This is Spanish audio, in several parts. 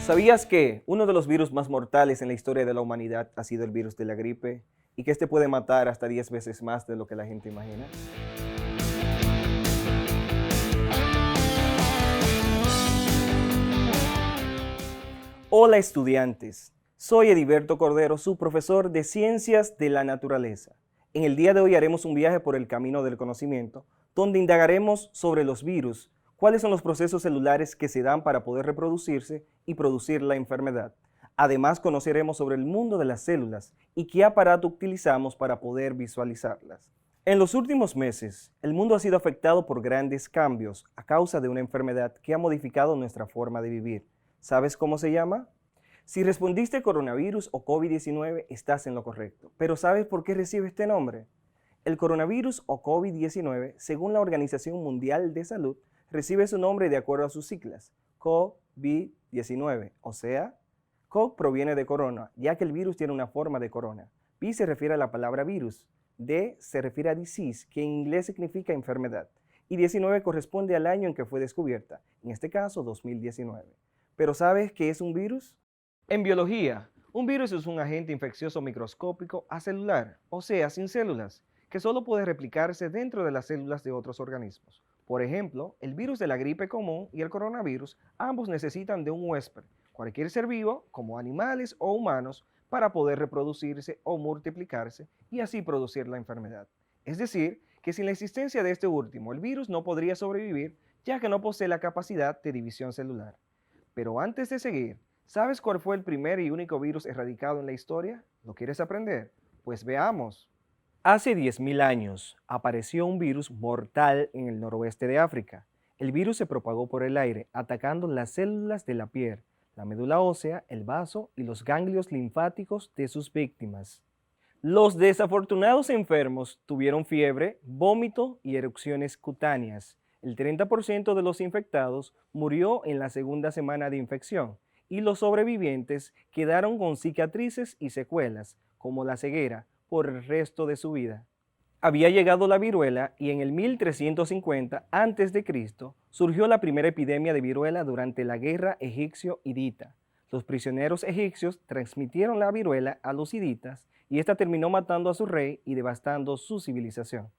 ¿Sabías que uno de los virus más mortales en la historia de la humanidad ha sido el virus de la gripe y que este puede matar hasta 10 veces más de lo que la gente imagina? Hola estudiantes, soy Ediberto Cordero, su profesor de Ciencias de la Naturaleza. En el día de hoy haremos un viaje por el camino del conocimiento, donde indagaremos sobre los virus, cuáles son los procesos celulares que se dan para poder reproducirse y producir la enfermedad. Además, conoceremos sobre el mundo de las células y qué aparato utilizamos para poder visualizarlas. En los últimos meses, el mundo ha sido afectado por grandes cambios a causa de una enfermedad que ha modificado nuestra forma de vivir. ¿Sabes cómo se llama? Si respondiste coronavirus o COVID-19, estás en lo correcto. Pero ¿sabes por qué recibe este nombre? El coronavirus o COVID-19, según la Organización Mundial de Salud, recibe su nombre de acuerdo a sus siglas, COVID-19, o sea, CO proviene de corona, ya que el virus tiene una forma de corona. V se refiere a la palabra virus, D se refiere a disease, que en inglés significa enfermedad, y 19 corresponde al año en que fue descubierta, en este caso 2019. ¿Pero sabes qué es un virus? En biología, un virus es un agente infeccioso microscópico acelular, o sea, sin células, que solo puede replicarse dentro de las células de otros organismos. Por ejemplo, el virus de la gripe común y el coronavirus, ambos necesitan de un huésped, cualquier ser vivo, como animales o humanos, para poder reproducirse o multiplicarse y así producir la enfermedad. Es decir, que sin la existencia de este último, el virus no podría sobrevivir, ya que no posee la capacidad de división celular. Pero antes de seguir, ¿sabes cuál fue el primer y único virus erradicado en la historia? ¿Lo quieres aprender? Pues veamos. Hace 10.000 años apareció un virus mortal en el noroeste de África. El virus se propagó por el aire, atacando las células de la piel, la médula ósea, el vaso y los ganglios linfáticos de sus víctimas. Los desafortunados enfermos tuvieron fiebre, vómito y erupciones cutáneas. El 30% de los infectados murió en la segunda semana de infección y los sobrevivientes quedaron con cicatrices y secuelas, como la ceguera, por el resto de su vida. Había llegado la viruela y en el 1350 a.C. surgió la primera epidemia de viruela durante la guerra egipcio-hidita. Los prisioneros egipcios transmitieron la viruela a los hiditas y esta terminó matando a su rey y devastando su civilización.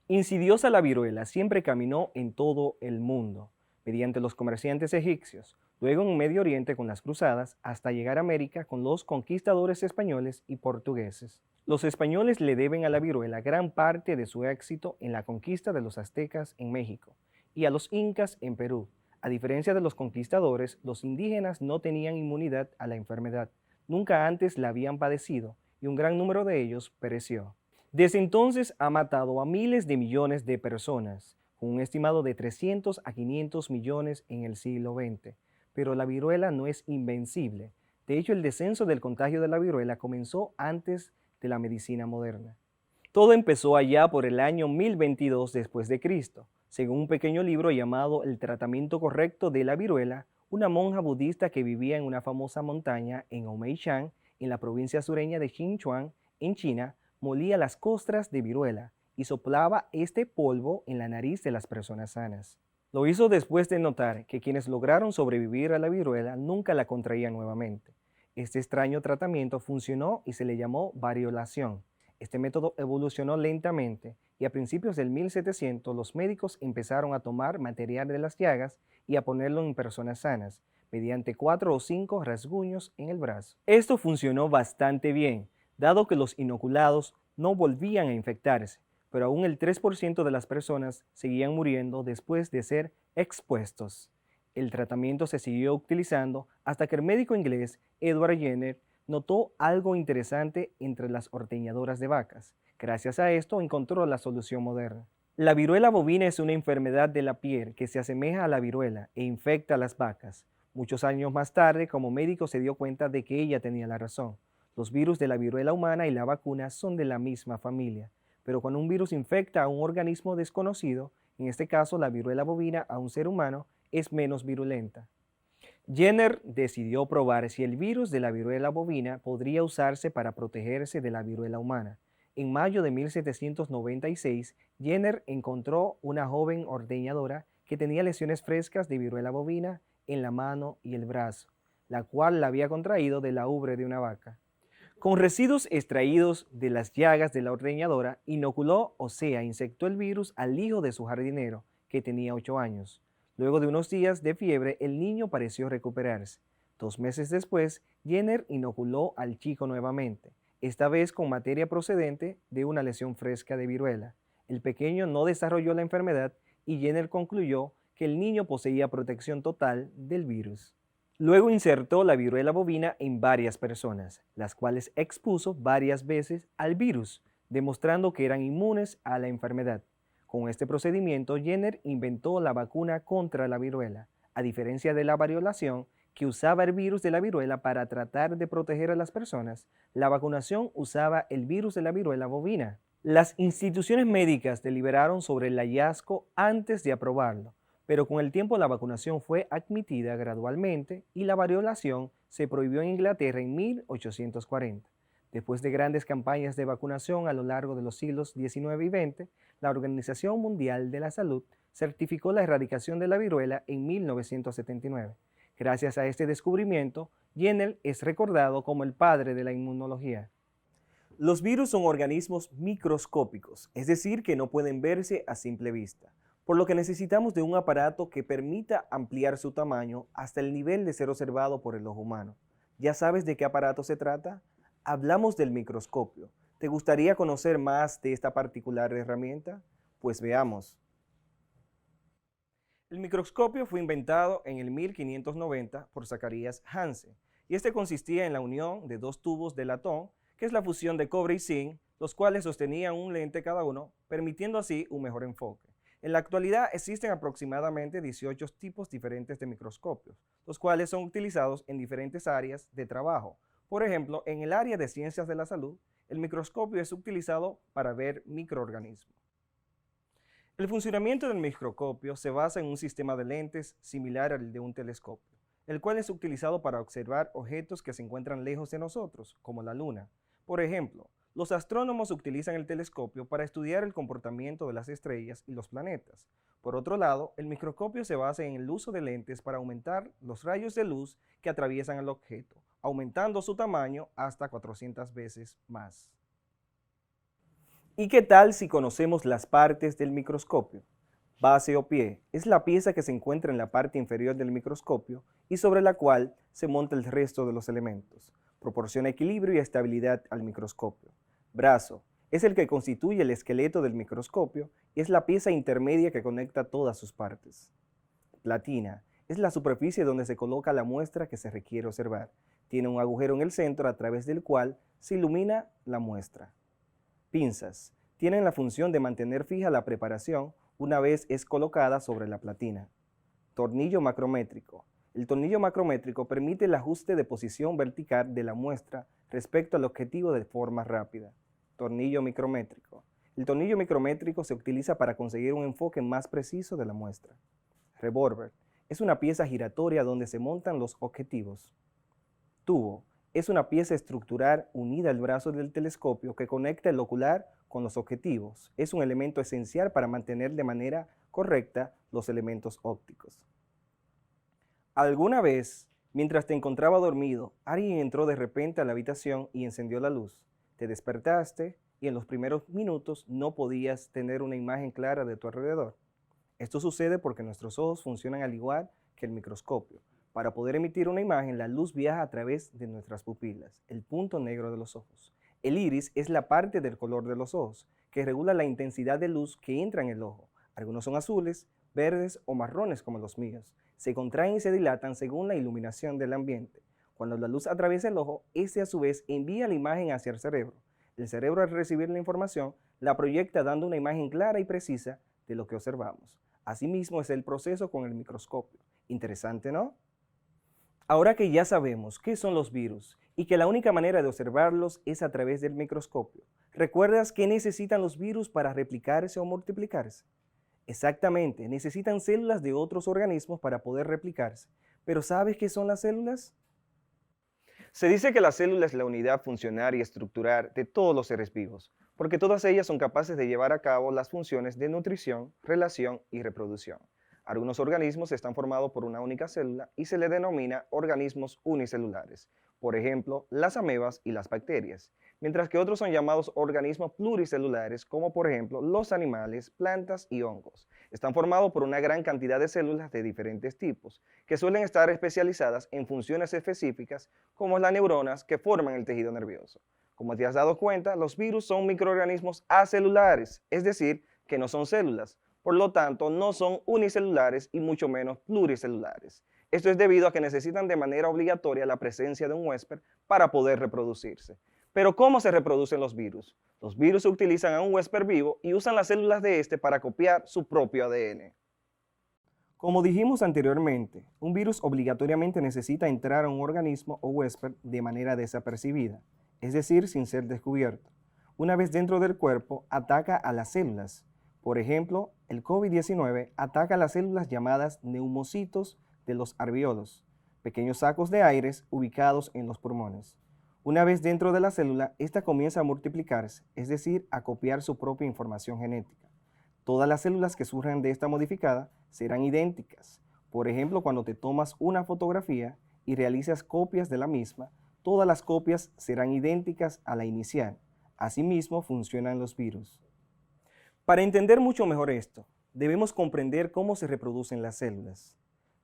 Insidiosa la viruela siempre caminó en todo el mundo, mediante los comerciantes egipcios, luego en Medio Oriente con las cruzadas, hasta llegar a América con los conquistadores españoles y portugueses. Los españoles le deben a la viruela gran parte de su éxito en la conquista de los aztecas en México y a los incas en Perú. A diferencia de los conquistadores, los indígenas no tenían inmunidad a la enfermedad, nunca antes la habían padecido y un gran número de ellos pereció. Desde entonces ha matado a miles de millones de personas, con un estimado de 300 a 500 millones en el siglo XX. Pero la viruela no es invencible. De hecho, el descenso del contagio de la viruela comenzó antes de la medicina moderna. Todo empezó allá por el año 1022 después de Cristo. Según un pequeño libro llamado El tratamiento correcto de la viruela, una monja budista que vivía en una famosa montaña en Omeishan, en la provincia sureña de Sichuan, en China, molía las costras de viruela y soplaba este polvo en la nariz de las personas sanas. Lo hizo después de notar que quienes lograron sobrevivir a la viruela nunca la contraían nuevamente. Este extraño tratamiento funcionó y se le llamó variolación. Este método evolucionó lentamente y a principios del 1700 los médicos empezaron a tomar material de las llagas y a ponerlo en personas sanas, mediante 4 o 5 rasguños en el brazo. Esto funcionó bastante bien, dado que los inoculados no volvían a infectarse, pero aún el 3% de las personas seguían muriendo después de ser expuestos. El tratamiento se siguió utilizando hasta que el médico inglés Edward Jenner notó algo interesante entre las ordeñadoras de vacas. Gracias a esto encontró la solución moderna. La viruela bovina es una enfermedad de la piel que se asemeja a la viruela e infecta a las vacas. Muchos años más tarde, como médico, se dio cuenta de que ella tenía la razón. Los virus de la viruela humana y la vacuna son de la misma familia, pero cuando un virus infecta a un organismo desconocido, en este caso la viruela bovina a un ser humano, es menos virulenta. Jenner decidió probar si el virus de la viruela bovina podría usarse para protegerse de la viruela humana. En mayo de 1796, Jenner encontró una joven ordeñadora que tenía lesiones frescas de viruela bovina en la mano y el brazo. la cual la había contraído de la ubre de una vaca. Con residuos extraídos de las llagas de la ordeñadora, inoculó, o sea, inyectó el virus al hijo de su jardinero, que tenía 8 años. Luego de unos días de fiebre, el niño pareció recuperarse. 2 meses después, Jenner inoculó al chico nuevamente, esta vez con materia procedente de una lesión fresca de viruela. El pequeño no desarrolló la enfermedad y Jenner concluyó que el niño poseía protección total del virus. Luego insertó la viruela bovina en varias personas, las cuales expuso varias veces al virus, demostrando que eran inmunes a la enfermedad. Con este procedimiento, Jenner inventó la vacuna contra la viruela, a diferencia de la variolación, que usaba el virus de la viruela para tratar de proteger a las personas. La vacunación usaba el virus de la viruela bovina. Las instituciones médicas deliberaron sobre el hallazgo antes de aprobarlo, pero con el tiempo la vacunación fue admitida gradualmente y la variolación se prohibió en Inglaterra en 1840. Después de grandes campañas de vacunación a lo largo de los siglos XIX y XX, la Organización Mundial de la Salud certificó la erradicación de la viruela en 1979. Gracias a este descubrimiento, Jenner es recordado como el padre de la inmunología. Los virus son organismos microscópicos, es decir, que no pueden verse a simple vista, por lo que necesitamos de un aparato que permita ampliar su tamaño hasta el nivel de ser observado por el ojo humano. ¿Ya sabes de qué aparato se trata? Hablamos del microscopio. ¿Te gustaría conocer más de esta particular herramienta? Pues veamos. El microscopio fue inventado en el 1590 por Zacharias Hansen, y este consistía en la unión de 2 tubos de latón, que es la fusión de cobre y zinc, los cuales sostenían un lente cada uno, permitiendo así un mejor enfoque. En la actualidad existen aproximadamente 18 tipos diferentes de microscopios, los cuales son utilizados en diferentes áreas de trabajo. Por ejemplo, en el área de ciencias de la salud, el microscopio es utilizado para ver microorganismos. El funcionamiento del microscopio se basa en un sistema de lentes similar al de un telescopio, el cual es utilizado para observar objetos que se encuentran lejos de nosotros, como la Luna. Por ejemplo, los astrónomos utilizan el telescopio para estudiar el comportamiento de las estrellas y los planetas. Por otro lado, el microscopio se basa en el uso de lentes para aumentar los rayos de luz que atraviesan el objeto, aumentando su tamaño hasta 400 veces más. ¿Y qué tal si conocemos las partes del microscopio? Base o pie es la pieza que se encuentra en la parte inferior del microscopio y sobre la cual se monta el resto de los elementos. Proporciona equilibrio y estabilidad al microscopio. Brazo es el que constituye el esqueleto del microscopio y es la pieza intermedia que conecta todas sus partes. Platina es la superficie donde se coloca la muestra que se requiere observar. Tiene un agujero en el centro a través del cual se ilumina la muestra. Pinzas tienen la función de mantener fija la preparación una vez es colocada sobre la platina. Tornillo macrométrico. El tornillo macrométrico permite el ajuste de posición vertical de la muestra respecto al objetivo de forma rápida. Tornillo micrométrico. El tornillo micrométrico se utiliza para conseguir un enfoque más preciso de la muestra. Revólver. Es una pieza giratoria donde se montan los objetivos. Tubo. Es una pieza estructural unida al brazo del telescopio que conecta el ocular con los objetivos. Es un elemento esencial para mantener de manera correcta los elementos ópticos. ¿Alguna vez, mientras te encontraba dormido, alguien entró de repente a la habitación y encendió la luz? Te despertaste y en los primeros minutos no podías tener una imagen clara de tu alrededor. Esto sucede porque nuestros ojos funcionan al igual que el microscopio. Para poder emitir una imagen, la luz viaja a través de nuestras pupilas, el punto negro de los ojos. El iris es la parte del color de los ojos, que regula la intensidad de luz que entra en el ojo. Algunos son azules, verdes o marrones como los míos. Se contraen y se dilatan según la iluminación del ambiente. Cuando la luz atraviesa el ojo, este a su vez envía la imagen hacia el cerebro. El cerebro, al recibir la información, la proyecta dando una imagen clara y precisa de lo que observamos. Asimismo es el proceso con el microscopio. Interesante, ¿no? Ahora que ya sabemos qué son los virus y que la única manera de observarlos es a través del microscopio, ¿recuerdas qué necesitan los virus para replicarse o multiplicarse? Exactamente, necesitan células de otros organismos para poder replicarse. ¿Pero sabes qué son las células? Se dice que la célula es la unidad funcional y estructural de todos los seres vivos, porque todas ellas son capaces de llevar a cabo las funciones de nutrición, relación y reproducción. Algunos organismos están formados por una única célula y se les denomina organismos unicelulares, por ejemplo, las amebas y las bacterias, mientras que otros son llamados organismos pluricelulares, como por ejemplo los animales, plantas y hongos. Están formados por una gran cantidad de células de diferentes tipos, que suelen estar especializadas en funciones específicas, como las neuronas que forman el tejido nervioso. Como te has dado cuenta, los virus son microorganismos acelulares, es decir, que no son células. Por lo tanto, no son unicelulares y mucho menos pluricelulares. Esto es debido a que necesitan de manera obligatoria la presencia de un huésped para poder reproducirse. Pero ¿cómo se reproducen los virus? Los virus utilizan a un huésped vivo y usan las células de este para copiar su propio ADN. Como dijimos anteriormente, un virus obligatoriamente necesita entrar a un organismo o huésped de manera desapercibida, es decir, sin ser descubierto. Una vez dentro del cuerpo, ataca a las células. Por ejemplo, el COVID-19 ataca a las células llamadas neumocitos de los alvéolos, pequeños sacos de aire ubicados en los pulmones. Una vez dentro de la célula, esta comienza a multiplicarse, es decir, a copiar su propia información genética. Todas las células que surjan de esta modificada serán idénticas. Por ejemplo, cuando te tomas una fotografía y realizas copias de la misma, todas las copias serán idénticas a la inicial. Asimismo, funcionan los virus. Para entender mucho mejor esto, debemos comprender cómo se reproducen las células.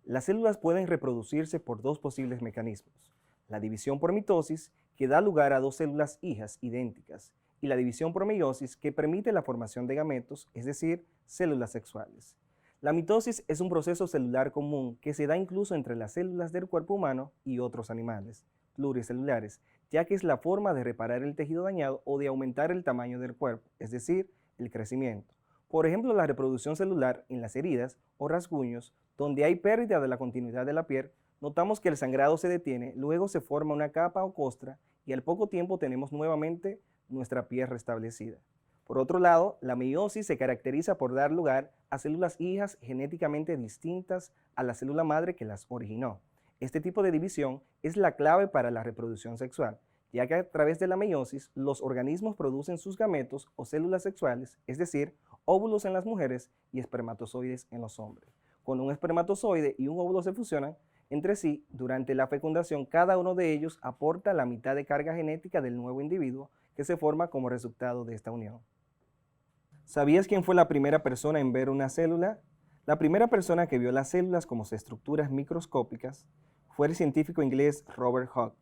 Las células pueden reproducirse por dos posibles mecanismos: la división por mitosis, que da lugar a dos células hijas idénticas, y la división por meiosis, que permite la formación de gametos, es decir, células sexuales. La mitosis es un proceso celular común que se da incluso entre las células del cuerpo humano y otros animales pluricelulares, ya que es la forma de reparar el tejido dañado o de aumentar el tamaño del cuerpo, es decir, el crecimiento. Por ejemplo, la reproducción celular en las heridas o rasguños, donde hay pérdida de la continuidad de la piel, notamos que el sangrado se detiene, luego se forma una capa o costra y al poco tiempo tenemos nuevamente nuestra piel restablecida. Por otro lado, la meiosis se caracteriza por dar lugar a células hijas genéticamente distintas a la célula madre que las originó. Este tipo de división es la clave para la reproducción sexual, ya que a través de la meiosis los organismos producen sus gametos o células sexuales, es decir, óvulos en las mujeres y espermatozoides en los hombres. Cuando un espermatozoide y un óvulo se fusionan entre sí, durante la fecundación, cada uno de ellos aporta la mitad de carga genética del nuevo individuo que se forma como resultado de esta unión. ¿Sabías quién fue la primera persona en ver una célula? La primera persona que vio las células como estructuras microscópicas fue el científico inglés Robert Hooke.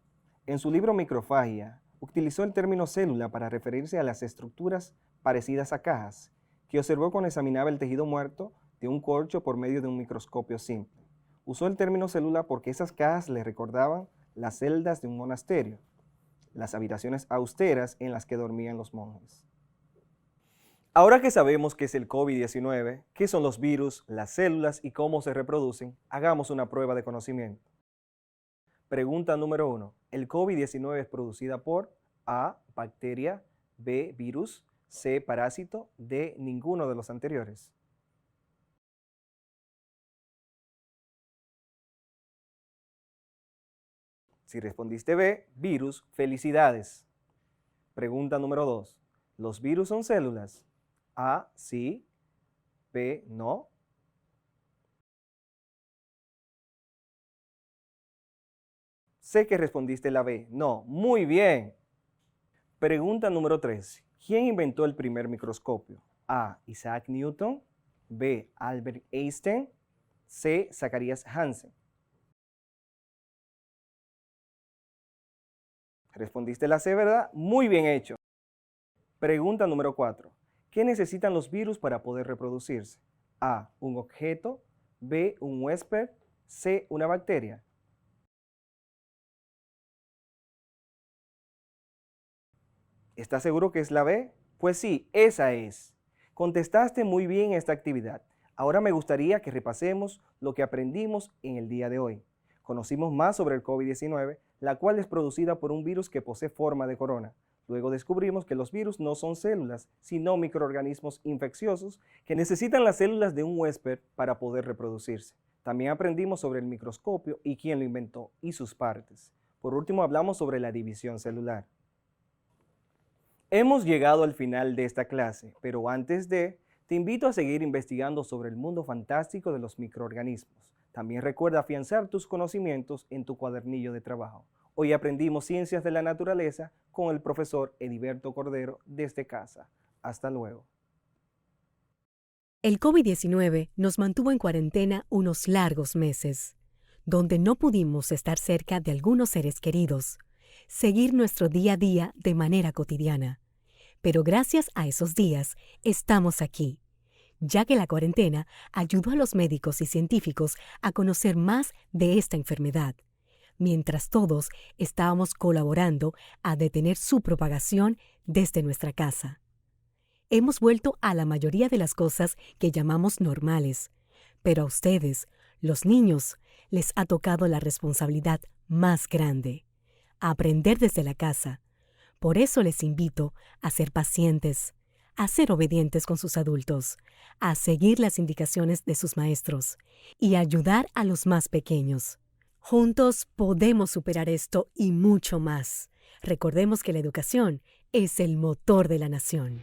En su libro Microfagia, utilizó el término célula para referirse a las estructuras parecidas a cajas, que observó cuando examinaba el tejido muerto de un corcho por medio de un microscopio simple. Usó el término célula porque esas cajas le recordaban las celdas de un monasterio, las habitaciones austeras en las que dormían los monjes. Ahora que sabemos qué es el COVID-19, qué son los virus, las células y cómo se reproducen, hagamos una prueba de conocimiento. Pregunta número 1. ¿El COVID-19 es producida por A, bacteria, B, virus, C, parásito, D, ninguno de los anteriores? Si respondiste B, virus, felicidades. Pregunta número 2. ¿Los virus son células? A, sí, B, no. Sé que respondiste la B, no. Muy bien. Pregunta número 3. ¿Quién inventó el primer microscopio? A, Isaac Newton, B, Albert Einstein, C, Zacharias Hansen. Respondiste la C, ¿verdad? Muy bien hecho. Pregunta número 4. ¿Qué necesitan los virus para poder reproducirse? A, un objeto, B, un huésped, C, una bacteria. ¿Estás seguro que es la B? Pues sí, esa es. Contestaste muy bien esta actividad. Ahora me gustaría que repasemos lo que aprendimos en el día de hoy. Conocimos más sobre el COVID-19, la cual es producida por un virus que posee forma de corona. Luego descubrimos que los virus no son células, sino microorganismos infecciosos que necesitan las células de un huésped para poder reproducirse. También aprendimos sobre el microscopio y quién lo inventó y sus partes. Por último, hablamos sobre la división celular. Hemos llegado al final de esta clase, pero antes de, Te invito a seguir investigando sobre el mundo fantástico de los microorganismos. También recuerda afianzar tus conocimientos en tu cuadernillo de trabajo. Hoy aprendimos ciencias de la naturaleza con el profesor Ediberto Cordero desde casa. Hasta luego. El COVID-19 nos mantuvo en cuarentena unos largos meses, donde no pudimos estar cerca de algunos seres queridos, seguir nuestro día a día de manera cotidiana. Pero gracias a esos días estamos aquí, ya que la cuarentena ayudó a los médicos y científicos a conocer más de esta enfermedad, mientras todos estábamos colaborando a detener su propagación desde nuestra casa. Hemos vuelto a la mayoría de las cosas que llamamos normales, pero a ustedes, los niños, les ha tocado la responsabilidad más grande: aprender desde la casa. Por eso les invito a ser pacientes, a ser obedientes con sus adultos, a seguir las indicaciones de sus maestros y a ayudar a los más pequeños. Juntos podemos superar esto y mucho más. Recordemos que la educación es el motor de la nación.